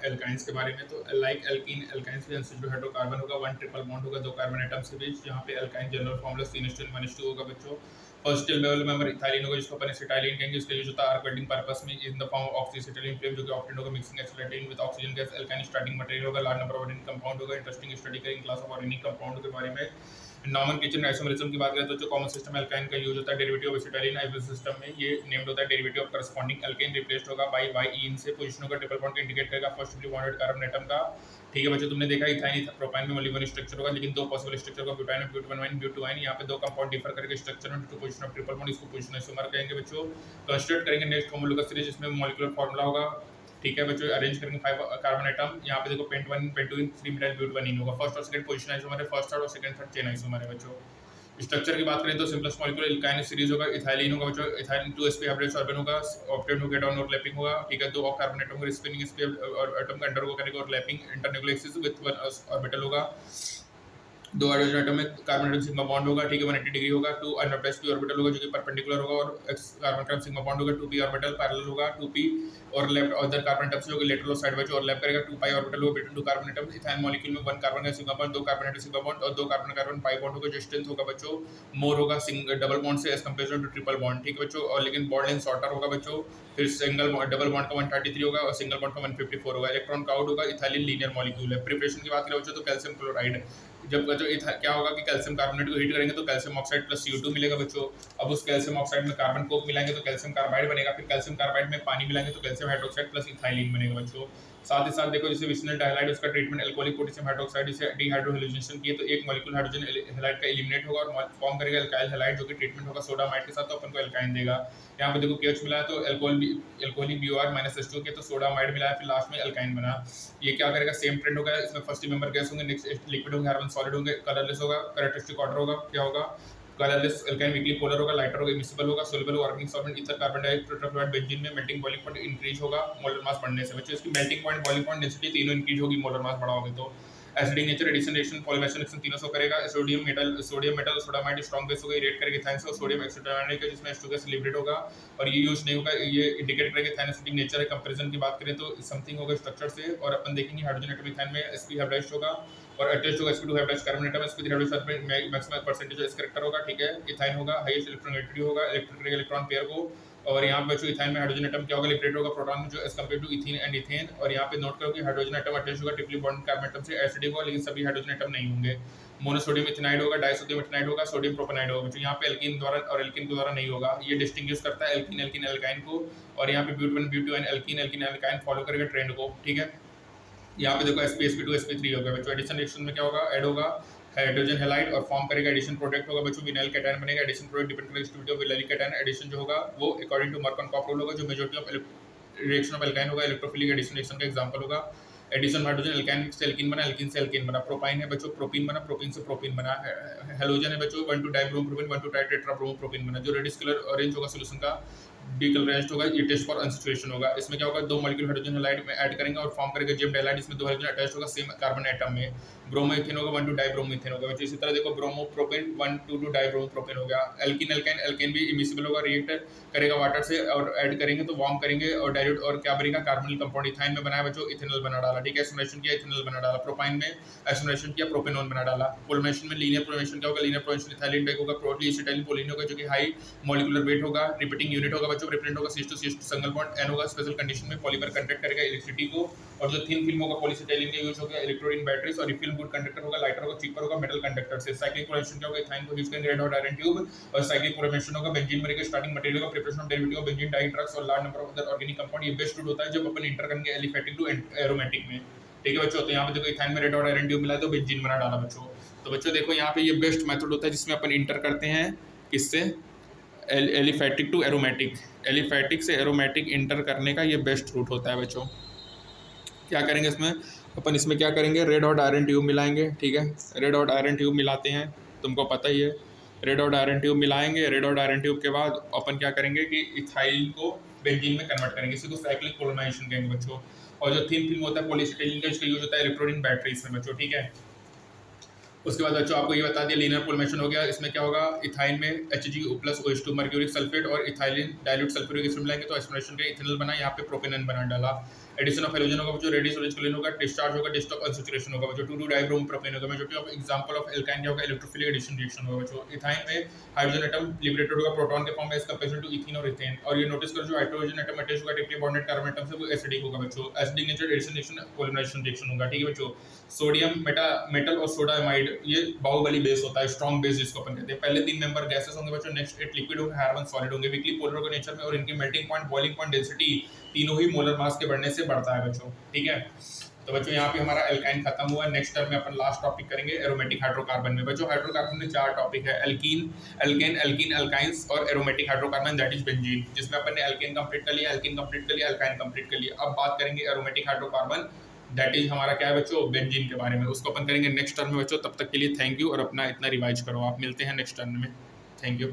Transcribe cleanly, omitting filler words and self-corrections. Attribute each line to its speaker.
Speaker 1: Alkynes के बारे में। तो लाइक एल्कीन, एल्काइंस भी अनस्टेबल हाइड्रोकार्बन होगा, 1 ट्रिपल बॉन्ड होगा 2 कार्बन एटम्स के बीच। यहाँ पे एल्काइन जनरल फॉर्मूला 3:1:2 होगा बच्चों। फर्स्ट लेवल मेंबर इथाइलिन होगा, जिसको अपन एसिटाइलिन कहेंगे। इसका यूज होता है आर्क वेल्डिंग पर्पस में in the form of oxyacetylene flame, जो कि ऑक्टेन होगा mixing acetylene with oxygen gas. Alkyne starting material होगा, large number of organic compound होगा। इंटरेस्टिंग स्टडी करेंगे क्लास ऑफ ऑर्गेनिक कंपाउंड के बारे में। नॉमेनक्लेचर आइसोमरिज्म की बात करें तो जो कॉमन सिस्टम एल्काइन का यूज होता है derivative of acetylene isomer system में, ये नेम्ड होता है derivative of corresponding alkane, replaced होगा बाय वाई से। पोजीशन होगा ट्रिपल बॉन्ड को इंडिकेट करेगा फर्स्ट बॉन्डेड कार्बन एटम का। ठीक है बच्चों, तुमने देखा इथाइन प्रोपाइन में ओनली वन स्ट्रक्चर होगा, लेकिन दो पॉसिबल स्ट्रक्चर होगा, ब्यूटाइन और ब्यूटाइन ब्यूटोइन। यहाँ पे दो कंपाउंड डिफर करके स्ट्रक्चर में two position of triple bond, इसको पोजीशन आइसोमर कहेंगे बच्चों। कंस्ट्रक्ट करेंगे नेक्स्ट होमोलोगस सीरीज, इसमें मॉलिक्यूलर फार्मूला होगा। ठीक है बच्चों, अरेंज करेंगे 5 कार्बन एटम। यहाँ पे देखो पेंट 1 पेंटूइन 3 मिथाइल ब्यूटाइन होगा। फर्स्ट और सेकंड पोजीशन आइसोमर है, फर्स्ट थर्ड और सेकंड थर्ड चेन आइसोमर है बच्चों। स्ट्रक्चर की बात करें तो सिंपलेस्ट मॉलिक्यूलर एल्काइन सीरीज होगा, इथाइलिन होगा बच्चों। इथाइलिन 2sp हाइब्रिड सॉल्वेंट होगा, ऑक्टेन होगा डाउन ओवरलैपिंग होगा। ठीक है, 2 कार्बन एटम का स्पिनिंग sp और एटम का अंडर होगा करेगा overlapping internuclear axis with 1 orbital होगा। 2 हाइड्रोजन एटम में कार्बन एटम सिग्मा बॉन्ड होगा। ठीक है, 180 डिग्री होगा। 2 अनप्रेस्ड p ऑर्बिटल होगा जो कि परपेंडिकुलर होगा, और x carbon atom sigma bond होगा। 2p ऑर्बिटल पैरेलल होगा। 2p और लेफ्ट अदर कार्बन एटम से जो कि लेटरल साइड वाइज ओवरलैप करेगा। 2pi ऑर्बिटल होगा between 2 carbon atom. Ethyne molecule में 1 कार्बन का sigma bond, 2 carbon atom sigma bond और 2 कार्बन कार्बन पाई बॉन्ड होगा। जो स्ट्रेंथ होगा बच्चों मोर होगा डबल बॉन्ड से as compare to triple bond. ठीक है बच्चों, और लेकिन बॉन्ड लेंथ शॉर्टर होगा बच्चों। फिर सिंगल डबल बॉन्ड का 133 होगा और सिंगल बॉन्ड का 154 होगा। इलेक्ट्रॉन का आउट होगा। इथाइलिन लीनियर मॉलिक्यूल है। प्रिपरेशन की बात करें बच्चों तो कैल्शियम क्लोराइड, जब बच्चों क्या होगा कि कैल्शियम कार्बोनेट को हीट करेंगे तो कैल्शियम ऑक्साइड प्लस CO2 मिलेगा बच्चों। अब उस कैल्शियम ऑक्साइड में कार्बन कोक मिलाएंगे तो कैल्शियम कार्बाइड बनेगा। फिर कैल्शियम कार्बाइड में पानी मिलाएंगे तो कैल्शियम हाइड्रोक्साइड प्लस इथाइलिन बनेगा बच्चों। साथ ही साथ देखो जैसे विसिनल डाइहाइड, उसका ट्रीटमेंट एल्कोहलिक पोटेशियम हाइड्रोक्साइड से डिहाइड्रोहेलोजेनेशन किए तो एक मॉलिक्यूल हाइड्रोजन हैलाइड का एलिमिनेट होगा और फॉर्म करेगा एल्काइल हैलाइड, जो कि ट्रीटमेंट होगा सोडामाइड के साथ, तो अपन को एल्काइन देगा। यहाँ पे देखो KH मिला है तो एल्कोहलिक BOR -H2 के तो सोडामाइड मिला है, फिर लास्ट में एल्काइन बना। ये क्या करेगा, सेम ट्रेंड होगा। इसमें फर्स्ट मेंबर गैस होंगे, नेक्स्ट लिक्विड होंगे, कार्बन सॉलिड होंगे, कलरलेस होगा। कैरेक्टरिस्टिक ऑर्डर होगा क्या होगा, कलरलेस एल्काइन वीकली पोलर होगा, लाइटर होगा, इमिसिबल होगा, soluble organic solvent ether carbon dioxide tetrafluoride benzene में मेल्टिंग बॉइलिंग पॉइंट इंक्रीज होगा मोलर मास बढ़ने से बच्चों। इसकी melting point, boiling point, density तीनों इंक्रीज होगी मोलर मास बढ़ा होगी तो। Acidic nature, addition reaction, polymerisation reaction तीनों से करेगा। Sodium metal sodamide strong base होगा, रेट करेगा इथाइन से। और सोडियम एक्सिटाइनिक है जिसमें H2 गैस लिबरेट होगा और ये यूज नहीं होगा। ये इंडिकेट करेगा इथाइन एसिडिक नेचर है। कंपैरिजन की बात करें तो समथिंग होगा स्ट्रक्चर से, और अपन देखेंगे हाइड्रोजन एटम इथाइन में sp हाइब्रिडाइज्ड होगा और अटैच्ड होगा sp2 hybridised carbon atom. sp3 hybridised maximum percentage s character होगा। ठीक है, इथाइन होगा हाईएस्ट इलेक्ट्रोनेगेटिविटी होगा, इलेक्ट्रिक इलेक्ट्रॉन पेयर को। और यहाँ पे जो इथाइन में हाइड्रोजन एटम क्या होगा, लिबरेट होगा प्रोटॉन जो as compare to ethene and ethane. और यहाँ पे नोट करो कि हाइड्रोजन एटम अटैच होगा ट्रिपली बॉन्ड कार्बन एटम से, एसिडिक होगा, लेकिन सभी हाइड्रोजन एटम नहीं होंगे। मोनोसोडियम इथेनाइड होगा, डाइसोडियम इथेनाइड होगा, सोडियम प्रोपेनाइड होगा। यहाँ पे एल्कीन द्वारा और एल्कीन के द्वारा नहीं होगा। ये डिस्टिंग्विश करता है एल्कीन एल्कीन एल्काइन को। और यहाँ पे butane butane alkene alkene alkyne follow करेगा ट्रेंड को। ठीक है, यहाँ पे देखो sp2 sp3 होगा बच्चों। एडिशन रिएक्शन में क्या होगा, ऐड होगा हाइड्रोजन हैलाइड और फॉर्म करेगा एडिशन प्रोडक्ट होगा बच्चों, विनाइल कैटायन बनेगा। एडिशन प्रोडक्ट डिपेंड करेगा stability of vinyl cation. Addition जो होगा वो अकॉर्डिंग टू मर्कन-कॉप रूल होगा, जो majority of reaction of alkyne होगा। इलेक्ट्रोफिलिक एडिशन रिएक्शन का एग्जांपल होगा। एडिशन हाइड्रोजन एल्काइन से एल्कीन बना, एल्कीन से एल्कीन बना। प्रोपाइन है बच्चों, प्रोपीन बना, प्रोपीन से प्रोपीन बना। हेलोजन है बच्चों, 1 to डाइब्रोमोप्रोपीन 1 to टेट्राब्रोमोप्रोपीन बना। जो रेडिश कलर ऑरेंज होगा सोल्यूशन का डीकलराइज्ड होगा, ये टेस्ट फॉर अनसैचुरेशन होगा। इसमें क्या होगा, 2 मॉलिक्यूल हाइड्रोजन हैलाइड में ऐड करेंगे और फॉर्म करेगा जेम डाइलाइड, इसमें 2 हाइड्रोजन अटैच होगा सेम कार्बन एटम में। ब्रोमोइथेन होगा 1 to डाइब्रोमोइथेन होगा बच्चों। इसी तरह देखो ब्रोमोप्रोपेन 1 to डाइब्रोमोप्रोपेन हो गया। एल्कीन एल्काइन एल्केन भी इमिसिबल होगा, रिएक्ट करेगा वाटर से और ऐड करेंगे तो वार्म करेंगे और डाइल्यूट और क्या बनेगा, कार्बोनिल कंपाउंड। इथाइन में बनाया बच्चों, इथेनॉल बना डाला। ठीक है, एसोसिएशन किया, इथेनॉल बना डाला। प्रोपाइन में एसोसिएशन किया, प्रोपेनॉन बना डाला। पॉलीमराइजेशन में लीनियर पॉलीमराइजेशन क्या होगा, लीनियर पॉलीमराइजेशन इथाइलिन टाइप होगा, प्रोटीएसिटाइलिन पोलिन होगा जो कि हाई मॉलिक्यूलर वेट होगा। रिपीटिंग यूनिट होगा बच्चों, रिप्रेजेंट होगा C2 सिंगल बॉन्ड। N होगा स्पेशल कंडीशन में पॉलीमर कंडक्ट करेगा इलेक्ट्रिसिटी को। और जो थिन फिल्म होगा पॉलीएसिटाइलिन का यूज होगा इलेक्ट्रोड इन बैटरीज। और फिल्म गुड कंडक्टर होगा, लाइटर होगा, चीपर होगा मेटल कंडक्टर से। साइक्लिक पॉलीमराइजेशन क्या होगा, इथाइन को यूज करेंगे रेड हॉट आयरन ट्यूब। और साइक्लिक पॉलीमराइजेशन होगा बेंजीन में स्टार्टिंग मटेरियल का preparation of derivative of benzene dye drugs और large number of other organic compound. ये बेस्ट रूट होता है जब अपन इंटर करेंगे एलिफेटिक टू एरोमेटिक में। ठीक है बच्चों, तो यहाँ पे देखो इथाइन में रेड हॉट आयरन ट्यूब मिला तो बेंजीन बना डाला बच्चों। तो बच्चों देखो यहाँ पे ये बेस्ट मेथड होता है जिसमें अपन इंटर करते हैं किससे, एलिफेटिक टू एरोमेटिक। एलिफेटिक से एरोमेटिक इंटर करने का ये बेस्ट रूट होता है बच्चों। क्या करेंगे इसमें, अपन इसमें क्या करेंगे, रेड हॉट आयरन ट्यूब मिलाएंगे। ठीक है, रेड हॉट आयरन ट्यूब मिलाते हैं, तुमको पता ही है। रेड हॉट आयरन ट्यूब मिलाएंगे। रेड हॉट आयरन ट्यूब के बाद अपन क्या करेंगे कि इथाइल को बेंजीन में कन्वर्ट करेंगे, इसी को साइक्लिक पॉलीमराइजेशन कहेंगे बच्चों। और जो थिन फिल्म होता है पॉलीएसिटाइलिन का, इसका यूज होता है इलेक्ट्रोड इन बैटरीज में बच्चों। ठीक है, उसके बाद बच्चों आपको ये बता दिया लीनियर पॉलीमराइजेशन हो गया। इसमें क्या होगा, इथाइन में Hg+OH2 मर्क्यूरिक सल्फेट और इथाइलिन डाइल्यूट सल्फ्यूरिक एसिड मिलाएंगे तो एस्पिरेशन का इथेनॉल बना, यहाँ पे प्रोपेनॉन बना डाला। एडिशन ऑफ हेलोजन होगा बच्चों, रेडियस ऑरेंज क्लोरीन होगा, डिस्चार्ज होगा, डिस्ट ऑफ अनसैचुरेशन होगा बच्चों, 2 डाइब्रोम प्रोपेन होगा बच्चों। ऑफ एग्जांपल ऑफ एल्काइन क्या होगा, इलेक्ट्रोफिलिक एडिशन रिएक्शन होगा बच्चों। इथाइन में हाइड्रोजन एटम लिबरेटेड होगा प्रोटॉन के फॉर्म में एज कंपेयर टू इथीन और इथेन। और ये नोटिस करो जो हाइड्रोजन एटम अटैच होगा डायरेक्टली बॉन्डेड कार्बन एटम से वो एसिडिक होगा बच्चों। Acidic nature addition reaction polymerisation reaction होगा, ठीक है बच्चों। सोडियम मेटल और सोडामाइड ये बाहुबली बेस होता है, स्ट्रॉन्ग बेस जिसको अपन कहते हैं। पहले 3 मेंबर गैसेस होंगे बच्चों, नेक्स्ट 8 लिक्विड होंगे, कार्बन सॉलिड होंगे, वीकली पोलर होगा नेचर में, और इनकी melting point, boiling point, density तीनों ही मोलर मास के बढ़ने से बढ़ता है बच्चों, ठीक है। तो बच्चों यहाँ पे हमारा एल्काइन खत्म हुआ। नेक्स्ट टर्म में अपन लास्ट टॉपिक करेंगे एरोमेटिक हाइड्रोकार्बन में बच्चों। हाइड्रोकार्बन में 4 टॉपिक है, एल्कीन, एल्केन, एल्कीन, एल्काइंस और aromatic hydrocarbon that is benzene, जिसमें अपन ने एल्केन कंप्लीट कर लिया, एल्कीन कंप्लीट कर लिया, एल्काइन कंप्लीट कर लिया। अब बात करेंगे एरोमेटिक हाइड्रोकार्बन दैट इज हमारा क्या है बच्चों, बेंजीन के बारे में। उसको अपन करेंगे नेक्स्ट टर्म में बच्चों। तब तक के लिए थैंक यू, और अपना इतना रिवाइज करो आप। मिलते हैं नेक्स्ट टर्म में, थैंक यू।